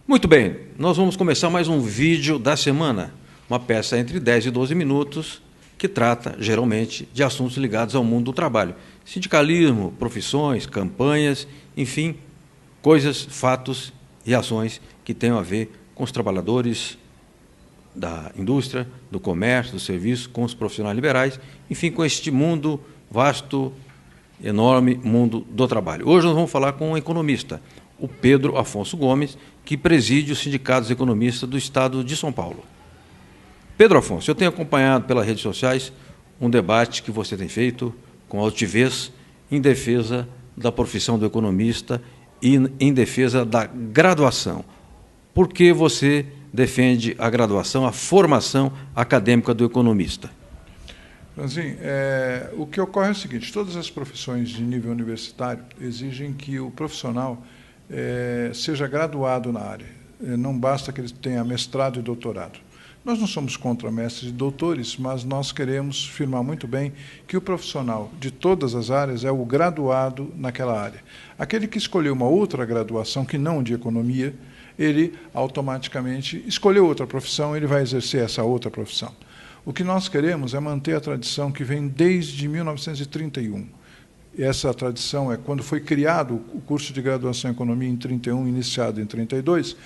Muito bem, nós vamos começar mais um vídeo da semana, uma peça entre 10 e 12 minutos, que trata, geralmente, de assuntos ligados ao mundo do trabalho. Sindicalismo, profissões, campanhas, enfim, coisas, fatos e ações que tenham a ver com os trabalhadores da indústria, do comércio, do serviço, com os profissionais liberais, enfim, com este mundo vasto, enorme mundo do trabalho. Hoje nós vamos falar com um economista, o Pedro Afonso Gomes, que preside os sindicatos economistas do Estado de São Paulo. Pedro Afonso, eu tenho acompanhado pelas redes sociais um debate que você tem feito com altivez em defesa da profissão do economista e em defesa da graduação. Por que você defende a graduação, a formação acadêmica do economista? Franzin, o que ocorre é o seguinte: todas as profissões de nível universitário exigem que o profissional seja graduado na área. Não basta que ele tenha mestrado e doutorado. Nós não somos contra mestres e doutores, mas nós queremos afirmar muito bem que o profissional de todas as áreas é o graduado naquela área. Aquele que escolheu uma outra graduação, que não de economia, ele automaticamente escolheu outra profissão, ele vai exercer essa outra profissão. O que nós queremos é manter a tradição que vem desde 1931. Essa tradição é quando foi criado o curso de graduação em economia em 31, iniciado em 32,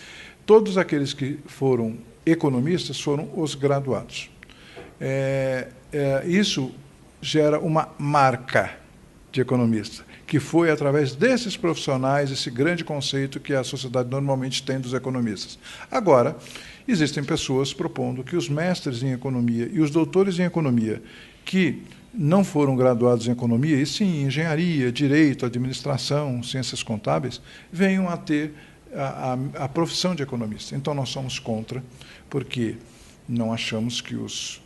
todos aqueles que foram economistas foram os graduados. Isso gera uma marca de economista, que foi através desses profissionais, esse grande conceito que a sociedade normalmente tem dos economistas. Agora, existem pessoas propondo que os mestres em economia e os doutores em economia, que não foram graduados em economia, e sim em engenharia, direito, administração, ciências contábeis, venham a ter a profissão de economista. Então, nós somos contra, porque não achamos que os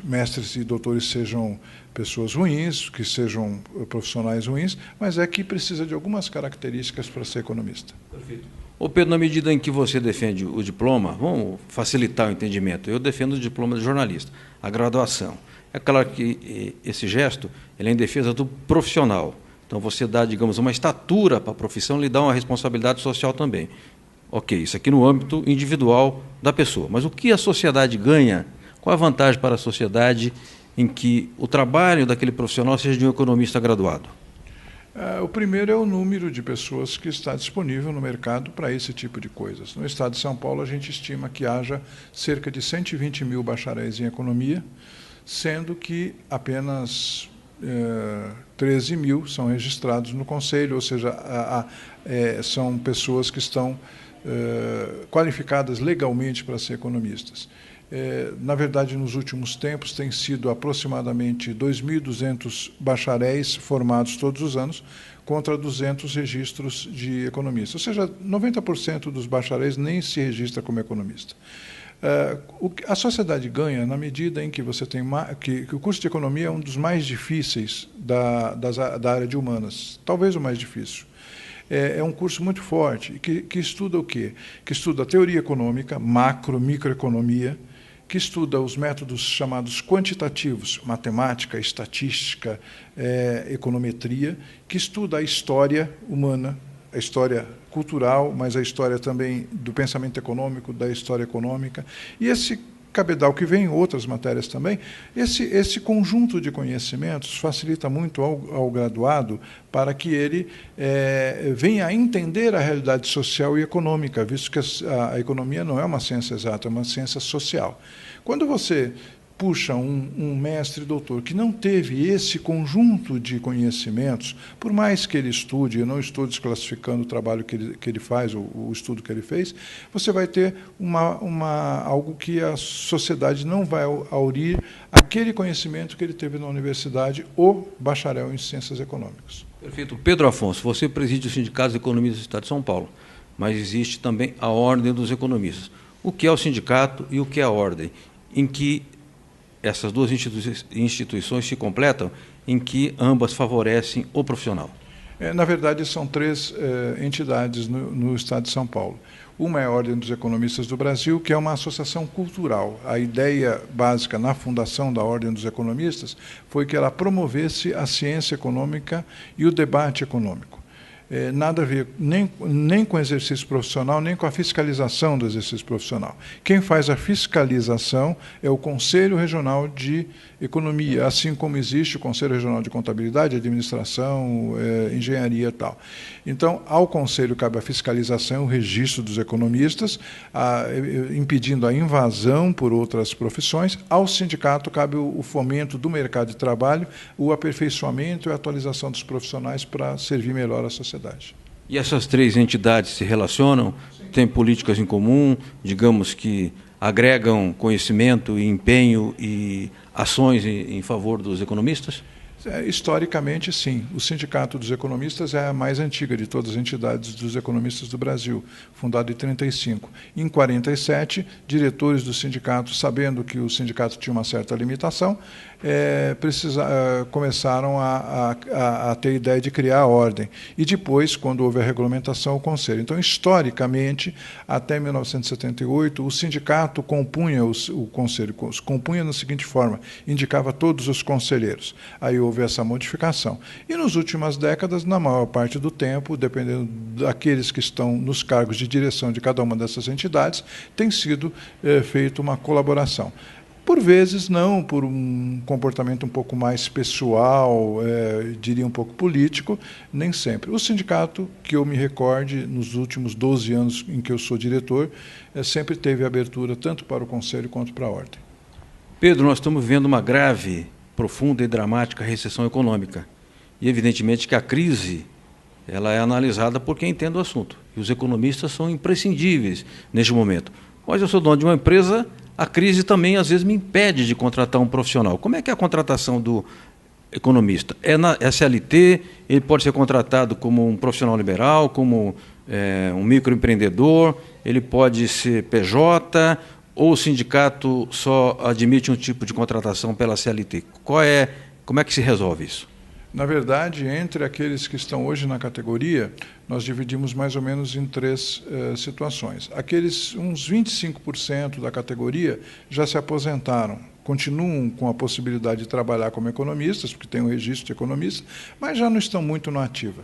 mestres e doutores sejam pessoas ruins, que sejam profissionais ruins, mas é que precisa de algumas características para ser economista. Perfeito. Ô Pedro, na medida em que você defende o diploma, vamos facilitar o entendimento, eu defendo o diploma de jornalista, a graduação. É claro que esse gesto ele é em defesa do profissional. Então, você dá, digamos, uma estatura para a profissão, lhe dá uma responsabilidade social também. Ok, isso aqui no âmbito individual da pessoa. Mas o que a sociedade ganha? Qual a vantagem para a sociedade em que o trabalho daquele profissional seja de um economista graduado? O primeiro é o número de pessoas que está disponível no mercado para esse tipo de coisas. No estado de São Paulo, a gente estima que haja cerca de 120 mil bacharéis em economia, sendo que apenas 13 mil são registrados no Conselho, ou seja, são pessoas que estão qualificadas legalmente para ser economistas. Na verdade, nos últimos tempos, tem sido aproximadamente 2.200 bacharéis formados todos os anos, contra 200 registros de economistas. Ou seja, 90% dos bacharéis nem se registra como economista. A sociedade ganha na medida em que você tem que o curso de economia é um dos mais difíceis da área de humanas, talvez o mais difícil. É um curso muito forte, que estuda o quê? Que estuda a teoria econômica, microeconomia, que estuda os métodos chamados quantitativos, matemática, estatística, econometria, que estuda a história humana, a história cultural, mas a história também do pensamento econômico, da história econômica, e esse cabedal que vem em outras matérias também, esse conjunto de conhecimentos facilita muito ao graduado para que ele venha a entender a realidade social e econômica, visto que a economia não é uma ciência exata, é uma ciência social. Quando você puxa um mestre doutor que não teve esse conjunto de conhecimentos, por mais que ele estude, eu não estou desclassificando o trabalho que ele faz, o estudo que ele fez, você vai ter algo que a sociedade não vai aurir aquele conhecimento que ele teve na universidade, o bacharel em ciências econômicas. Perfeito. Pedro Afonso, você preside o Sindicato dos Economistas do Estado de São Paulo, mas existe também a Ordem dos Economistas. O que é o sindicato e o que é a ordem? Em que essas duas instituições se completam, em que ambas favorecem o profissional? Na verdade, são três entidades no Estado de São Paulo. Uma é a Ordem dos Economistas do Brasil, que é uma associação cultural. A ideia básica na fundação da Ordem dos Economistas foi que ela promovesse a ciência econômica e o debate econômico. Nada a ver nem com o exercício profissional, nem com a fiscalização do exercício profissional. Quem faz a fiscalização é o Conselho Regional de Economia, assim como existe o Conselho Regional de Contabilidade, Administração, Engenharia e tal. Então, ao Conselho cabe a fiscalização, o registro dos economistas, impedindo a invasão por outras profissões. Ao sindicato cabe o fomento do mercado de trabalho, o aperfeiçoamento e a atualização dos profissionais para servir melhor à sociedade. E essas três entidades se relacionam? Têm políticas em comum, digamos que agregam conhecimento e empenho e ações em favor dos economistas? Historicamente, sim. O Sindicato dos Economistas é a mais antiga de todas as entidades dos economistas do Brasil, fundado em 1935. Em 1947, diretores do sindicato, sabendo que o sindicato tinha uma certa limitação, começaram a ter a ideia de criar a ordem. E depois, quando houve a regulamentação, o conselho. Então, historicamente, até 1978, o sindicato compunha o conselho, compunha da seguinte forma, indicava todos os conselheiros. Aí houve essa modificação. E nas últimas décadas, na maior parte do tempo, dependendo daqueles que estão nos cargos de direção de cada uma dessas entidades, tem sido feita uma colaboração. Por vezes, não, por um comportamento um pouco mais pessoal, diria um pouco político, nem sempre. O sindicato, que eu me recorde, nos últimos 12 anos em que eu sou diretor, sempre teve abertura tanto para o Conselho quanto para a Ordem. Pedro, nós estamos vivendo uma grave, profunda e dramática recessão econômica. E, evidentemente, que a crise ela é analisada por quem entende o assunto. E os economistas são imprescindíveis neste momento. Mas eu sou dono de uma empresa, a crise também, às vezes, me impede de contratar um profissional. Como é que é a contratação do economista? É na SLT, ele pode ser contratado como um profissional liberal, como um microempreendedor, ele pode ser PJ, ou o sindicato só admite um tipo de contratação pela CLT? Como é que se resolve isso? Na verdade, entre aqueles que estão hoje na categoria, nós dividimos mais ou menos em três situações. Uns 25% da categoria já se aposentaram, continuam com a possibilidade de trabalhar como economistas, porque tem um registro de economista, mas já não estão muito na ativa.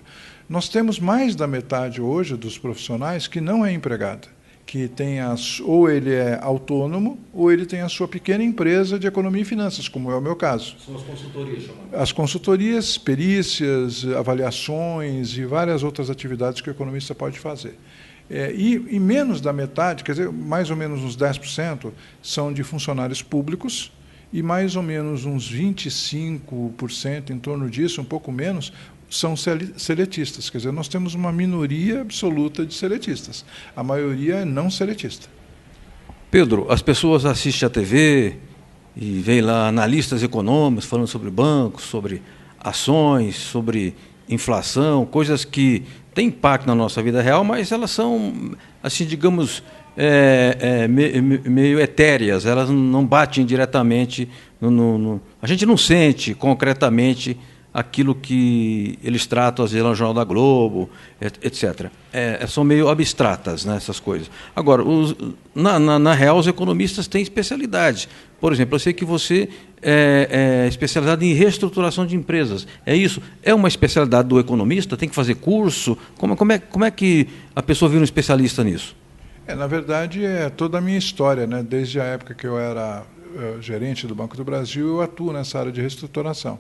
Nós temos mais da metade hoje dos profissionais que não é empregada, que tem ou ele é autônomo, ou ele tem a sua pequena empresa de economia e finanças, como é o meu caso. São as consultorias chamadas. As consultorias, perícias, avaliações e várias outras atividades que o economista pode fazer. E menos da metade, quer dizer, mais ou menos uns 10%, são de funcionários públicos, e mais ou menos uns 25%, em torno disso, um pouco menos, são seletistas. Quer dizer, nós temos uma minoria absoluta de seletistas. A maioria é não seletista. Pedro, as pessoas assistem à TV e veem lá analistas econômicos falando sobre bancos, sobre ações, sobre inflação, coisas que têm impacto na nossa vida real, mas elas são, assim, digamos, meio etéreas, elas não batem diretamente, a gente não sente concretamente aquilo que eles tratam, às vezes, no Jornal da Globo, etc. São meio abstratas, né, essas coisas. Agora, na real, os economistas têm especialidades. Por exemplo, eu sei que você é especializado em reestruturação de empresas. É isso? É uma especialidade do economista? Tem que fazer curso? Como é que a pessoa vira um especialista nisso? Na verdade, é toda a minha história, né? Desde a época que eu era gerente do Banco do Brasil, eu atuo nessa área de reestruturação.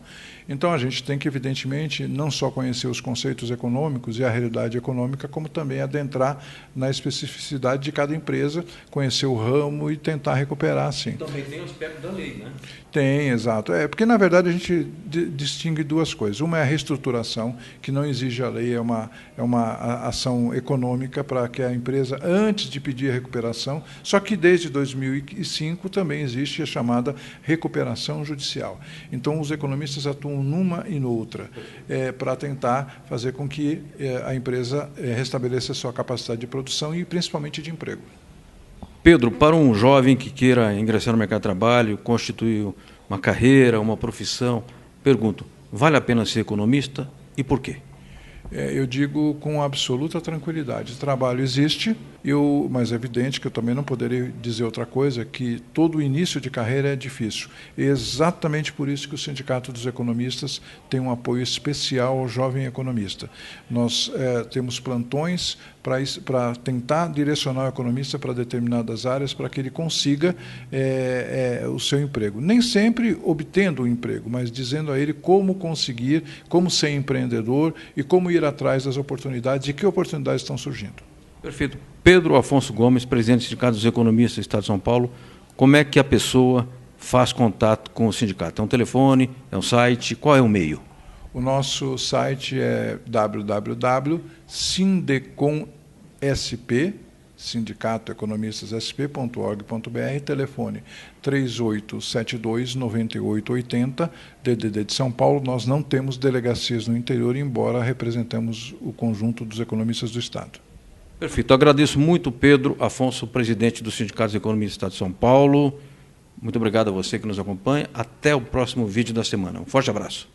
Então, a gente tem que, evidentemente, não só conhecer os conceitos econômicos e a realidade econômica, como também adentrar na especificidade de cada empresa, conhecer o ramo e tentar recuperar, sim. Também tem o aspecto da lei, né? Tem, exato. Porque, na verdade, a gente distingue duas coisas. Uma é a reestruturação, que não exige a lei, é uma ação econômica para que a empresa, antes de pedir a recuperação, só que desde 2005 também existe a chamada recuperação judicial. Então, os economistas atuam numa e noutra, para tentar fazer com que a empresa restabeleça a sua capacidade de produção e, principalmente, de emprego. Pedro, para um jovem que queira ingressar no mercado de trabalho, constituir uma carreira, uma profissão, pergunto, vale a pena ser economista e por quê? Eu digo com absoluta tranquilidade. O trabalho existe, mas é evidente que eu também não poderia dizer outra coisa, que todo início de carreira é difícil. É exatamente por isso que o Sindicato dos Economistas tem um apoio especial ao jovem economista. Nós temos plantões para tentar direcionar o economista para determinadas áreas para que ele consiga o seu emprego. Nem sempre obtendo o emprego, mas dizendo a ele como conseguir, como ser empreendedor e como ir atrás das oportunidades e que oportunidades estão surgindo. Perfeito. Pedro Afonso Gomes, presidente do Sindicato dos Economistas do Estado de São Paulo, como é que a pessoa faz contato com o sindicato? É um telefone, é um site, qual é o meio? O nosso site é www.sindecomsp, sindicatoeconomistas.sp.org.br, telefone 3872-9880, DDD de São Paulo. Nós não temos delegacias no interior, embora representemos o conjunto dos economistas do Estado. Perfeito. Eu agradeço muito, Pedro Afonso, presidente do Sindicato dos Economistas do Estado de São Paulo. Muito obrigado a você que nos acompanha. Até o próximo vídeo da semana. Um forte abraço.